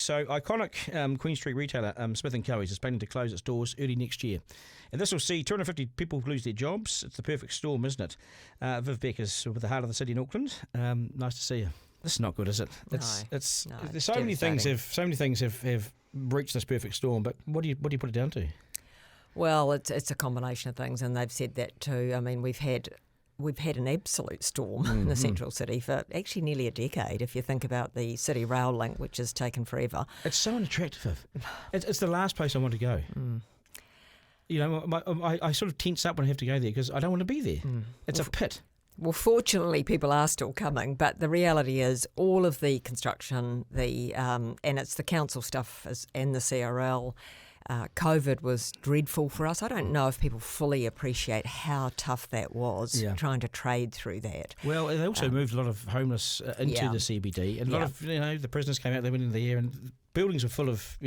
So, iconic Queen Street retailer Smith Caughey is planning to close its doors early next year. And this will see 250 people lose their jobs. It's the perfect storm, isn't it? Viv Beck is with the heart of the city in Auckland. Nice to see you. This is not good, is it? There's so many things have reached this perfect storm. But what do you put it down to? Well, it's a combination of things, and they've said that too. I mean, we've had an absolute storm in the central city for actually nearly a decade. If you think about the city rail link, which has taken forever, it's so unattractive. It's the last place I want to go. You know, I sort of tense up when I have to go there because I don't want to be there. It's a pit. Well, fortunately, people are still coming, but the reality is all of the construction, and it's the council stuff and the CRL. COVID was dreadful for us. I don't know if people fully appreciate how tough that was, trying to trade through that. Well, they also moved a lot of homeless into the CBD, and a lot of the prisoners came out, they went into the air, and buildings were full of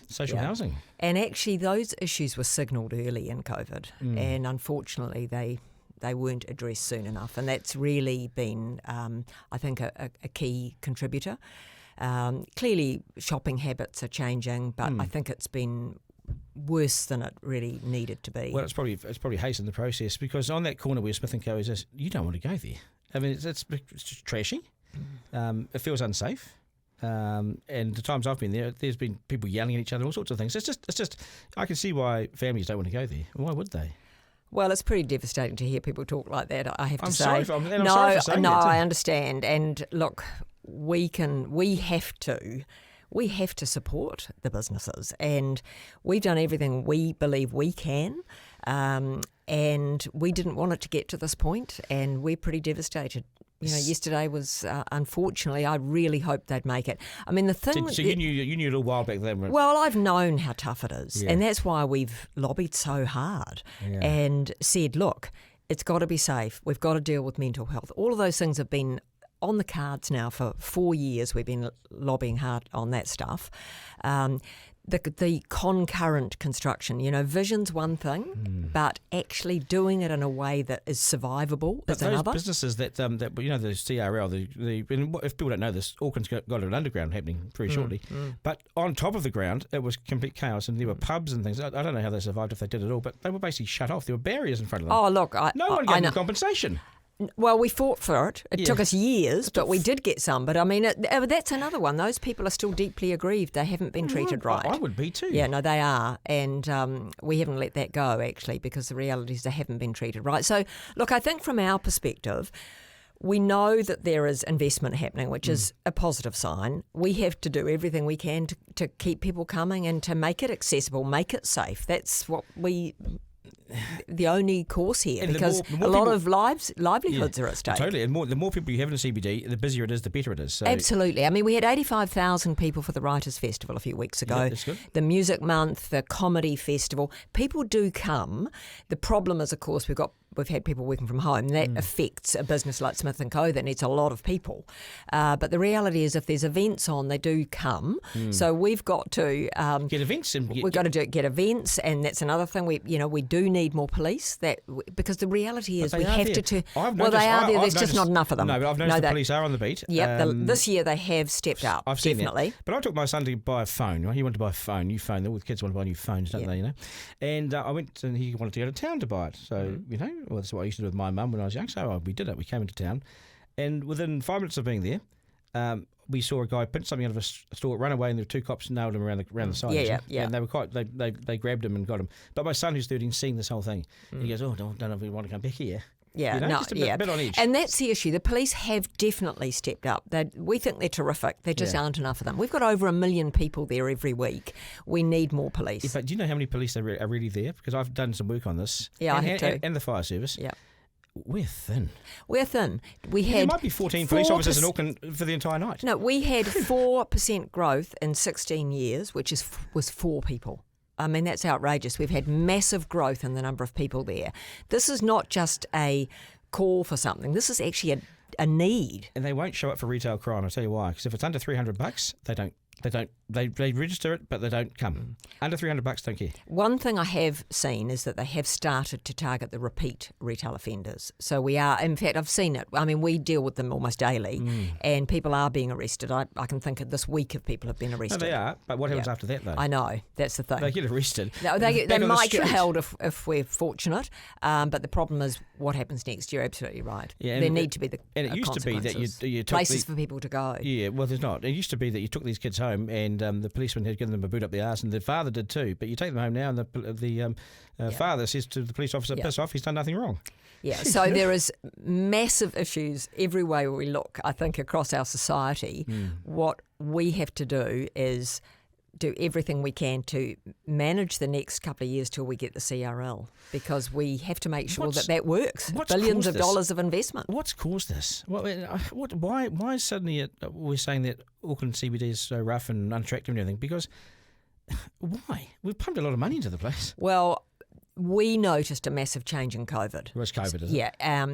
social housing. And actually, those issues were signalled early in COVID, and unfortunately, they weren't addressed soon enough, and that's really been, I think, a key contributor. Clearly, shopping habits are changing, but I think it's been worse than it really needed to be. Well, it's probably hastened the process because on that corner where Smith Caughey is, you don't want to go there. I mean, it's just trashy. It feels unsafe. And the times I've been there, there's been people yelling at each other, all sorts of things. It's just. I can see why families don't want to go there. Why would they? Well, it's pretty devastating to hear people talk like that, I have to say. I'm sorry for saying that too. I understand. And look, we have to support the businesses, and we've done everything we believe we can. And we didn't want it to get to this point, and we're pretty devastated. You know, yesterday was unfortunately. I really hoped they'd make it. I mean, the thing. So you knew a little while back then. Well, I've known how tough it is, and that's why we've lobbied so hard and said, look, it's got to be safe. We've got to deal with mental health. All of those things have been on the cards now for 4 years. We've been lobbying hard on that stuff. The concurrent construction, vision's one thing, but actually doing it in a way that is survivable is another. But those businesses that the CRL, if people don't know this, Auckland's got an underground happening very shortly. But on top of the ground, it was complete chaos, and there were pubs and things. I don't know how they survived if they did it all, but they were basically shut off. There were barriers in front of them. Oh, look, no one gave them compensation. Well, we fought for it. It took us years, but we did get some. But I mean, that's another one. Those people are still deeply aggrieved. They haven't been treated right. I would be too. Yeah, no, they are. And we haven't let that go, actually, because the reality is they haven't been treated right. So, look, I think from our perspective, we know that there is investment happening, which is a positive sign. We have to do everything we can to keep people coming and to make it accessible, make it safe. That's what the only course here, and because a lot of livelihoods are at stake. Totally, and the more people you have in a CBD, the busier it is, the better it is. So. Absolutely. I mean, we had 85,000 people for the Writers' Festival a few weeks ago. Yeah, that's good. The Music Month, the Comedy Festival. People do come. The problem is, of course, we've had people working from home. That affects a business like Smith & Co. that needs a lot of people. But the reality is, if there's events on, they do come. So we've got to get events. We've got to get events, and that's another thing. We do need more police. Because the reality is, we have to. Well, they are there. There's just not enough of them. No, but I've noticed the police are on the beat. Yeah, this year they have stepped up. I've seen definitely. That. But I took my son to buy a phone. Right? He wanted to buy a new phone. All the kids want to buy new phones, don't they? And I went, and he wanted to go to town to buy it. So well, that's what I used to do with my mum when I was young. So we did it. We came into town, and within 5 minutes of being there, we saw a guy pinch something out of a store, run away, and there were two cops nailed him around the side. Yeah. And they were they grabbed him and got him. But my son, who's 13, seeing this whole thing, he goes, "Oh, don't know if we want to come back here." Yeah, just a bit on edge. And that's the issue. The police have definitely stepped up. We think they're terrific. There just aren't enough of them. We've got over 1 million people there every week. We need more police. Yeah, but do you know how many police are really there? Because I've done some work on this. Yeah, I have too. And the fire service. Yeah. We're thin. There might be 14 police officers in Auckland for the entire night. No, we had 4% growth in 16 years, which was 4 people. I mean, that's outrageous. We've had massive growth in the number of people there. This is not just a call for something. This is actually a need. And they won't show up for retail crime. I'll tell you why. Because if it's under $300, they don't They don't. They register it, but they don't come. Under $300, don't care. One thing I have seen is that they have started to target the repeat retail offenders. So we are, in fact, I've seen it. I mean, we deal with them almost daily, and people are being arrested. I can think of this week of people have been arrested. No, they are. But what happens after that, though? I know. That's the thing. They get arrested. They might get held if we're fortunate, but the problem is what happens next. You're absolutely right. Yeah, there need to be the and it used to be that you took places for people to go. Yeah, well, there's not. It used to be that you took these kids home, and the policeman had given them a boot up the arse, and the father did too. But you take them home now, and the father says to the police officer, "Piss off! He's done nothing wrong." Yeah, so there is massive issues every way we look, I think, across our society. What we have to do is do everything we can to manage the next couple of years till we get the CRL, because we have to make sure that works. Billions of dollars of investment. What's caused this? Why suddenly we're saying that Auckland CBD is so rough and unattractive and everything? Because why? We've pumped a lot of money into the place. Well, we noticed a massive change in COVID. It was COVID, is it? Yeah.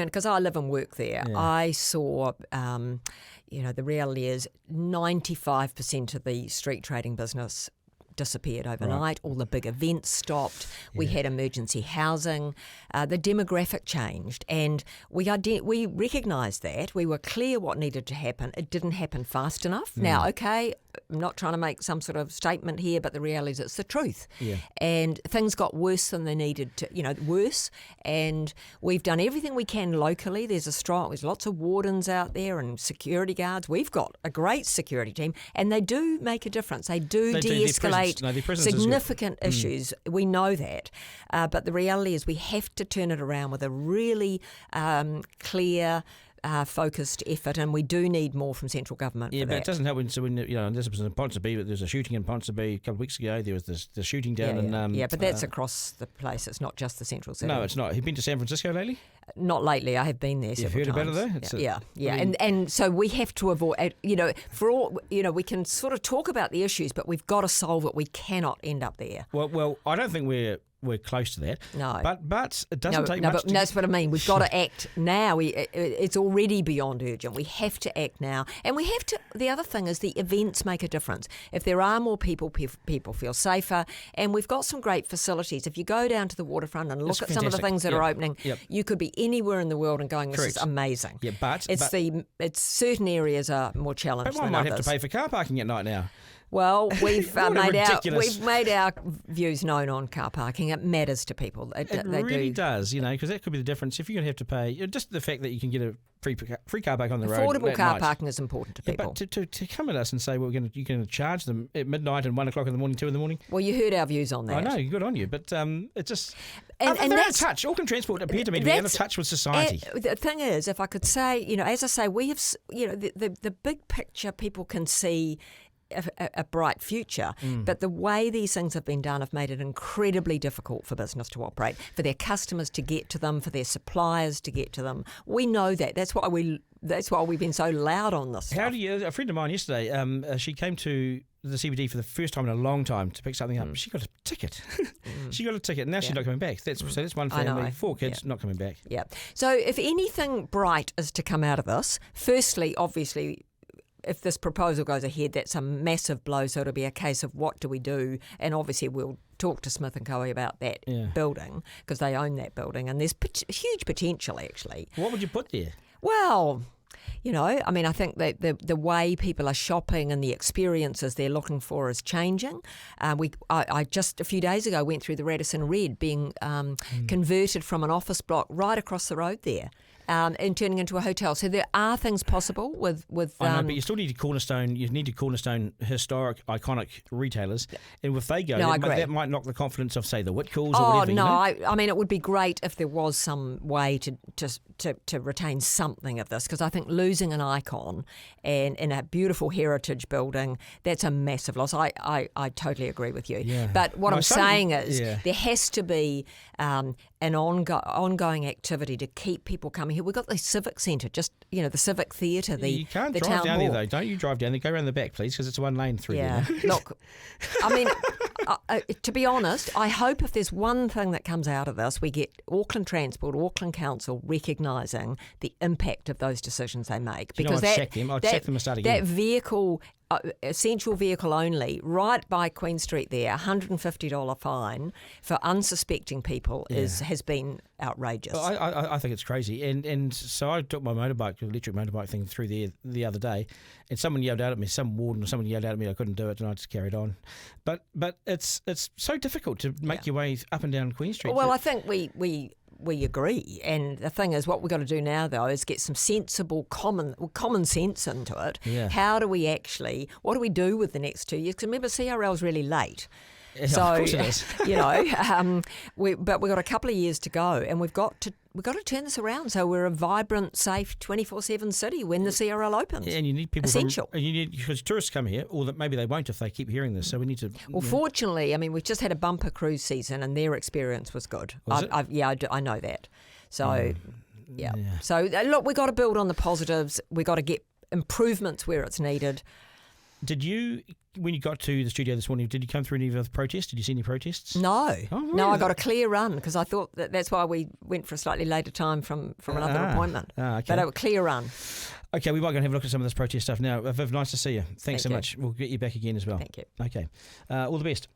Because I live and work there, I saw, the reality is 95% of the street trading business disappeared overnight. Right. All the big events stopped. We had emergency housing. The demographic changed, and we recognised that. We were clear what needed to happen. It didn't happen fast enough. Now, okay, I'm not trying to make some sort of statement here, but the reality is it's the truth. Yeah. And things got worse than they needed to, worse. And we've done everything we can locally. There's lots of wardens out there and security guards. We've got a great security team, and they do make a difference. They de-escalate significant issues. We know that. But the reality is we have to turn it around with a really clear, focused effort, and we do need more from central government. Yeah, for but that. It doesn't help when this was in Ponsonby, but there's a shooting in Ponsonby a couple of weeks ago. There was the shooting down in... but that's across the place. It's not just the central city. No, it's not. Have you been to San Francisco lately? Not lately. I have been there several times. You've heard about it though? And so we have to avoid, we can sort of talk about the issues, but we've got to solve it. We cannot end up there. Well, I don't think we're close to that. No. But it doesn't take much to... That's what I mean. We've got to act now. It's already beyond urgent. We have to act now. And we have to... The other thing is the events make a difference. If there are more people feel safer. And we've got some great facilities. If you go down to the waterfront and look at some of the things that are opening, you could be anywhere in the world and going, this is amazing. Yeah, but certain areas are more challenged than others. But one might have to pay for car parking at night now. Well, we've made our views known on car parking. It matters to people. It really does, because that could be the difference. If you're going to have to pay, just the fact that you can get a free car park on the road. Affordable car parking is important to people. But to come at us and say you're going to charge them at midnight and 1 o'clock in the morning, 2 in the morning. Well, you heard our views on that. I know, good on you, but it just. And they're out of touch. Auckland Transport appear to me to be out of touch with society. The thing is, if I could say, as I say, we have, the big picture people can see. A bright future, but the way these things have been done have made it incredibly difficult for business to operate, for their customers to get to them, for their suppliers to get to them. We know that. That's why we've been so loud on this. How do you? A friend of mine yesterday, she came to the CBD for the first time in a long time to pick something up. She got a ticket. She got a ticket, and now she's not coming back. So that's one family, 4 kids not coming back. Yeah. So if anything bright is to come out of this, firstly, obviously, if this proposal goes ahead, that's a massive blow. So it'll be a case of what do we do? And obviously we'll talk to Smith Caughey about that building, because they own that building, and there's huge potential actually. What would you put there? Well, I think that the way people are shopping and the experiences they're looking for is changing. I just a few days ago went through the Radisson Red being converted from an office block right across the road there. And turning into a hotel. So there are things possible with I know, but you still need cornerstone. You need cornerstone historic, iconic retailers, and if they go, that might knock the confidence of, say, the Whitcalls or whatever. I mean, it would be great if there was some way to retain something of this, because I think losing an icon and in a beautiful heritage building, that's a massive loss. I totally agree with you. Yeah. But what I'm saying is there has to be an ongoing activity to keep people coming here. We've got the Civic Centre, just, the Civic Theatre, you can't the drive town down hall. there, though. Don't you drive down there. Go around the back, please, because it's a one-lane through there. Look, I mean, to be honest, I hope if there's one thing that comes out of this, we get Auckland Transport, Auckland Council recognising the impact of those decisions they make. Because I'd sack them and start again. That vehicle essential vehicle only, right by Queen Street there, $150 fine for unsuspecting people has been outrageous. Well, I think it's crazy. And so I took my electric motorbike thing through there the other day, and someone yelled out at me, some warden or someone yelled out at me I couldn't do it, and I just carried on. But it's so difficult to make your way up and down Queen Street. Well, I think we agree. And the thing is, what we've got to do now, though, is get some sensible common sense into it. Yeah. How do we actually, what do we do with the next 2 years? Because remember, CRL's really late. Yeah, So, of course it is. But we've got a couple of years to go, and we've got to turn this around so we're a vibrant, safe, 24/7 city when the CRL opens. And you need people essential. Because tourists come here, or that maybe they won't if they keep hearing this. So we need to. Well, fortunately, I mean, we've just had a bumper cruise season, and their experience was good. Was it? I know that. So, yeah. So look, we got to build on the positives. We got to get improvements where it's needed. Did you, when you got to the studio this morning, did you come through any of the protests? Did you see any protests? No. Oh, really? No, I got a clear run because I thought that's why we went for a slightly later time from another appointment. Okay. But a clear run. Okay, we might go and have a look at some of this protest stuff now. Viv, nice to see you. Thanks Thank so you. much. We'll get you back again as well. Thank you. Okay. All the best.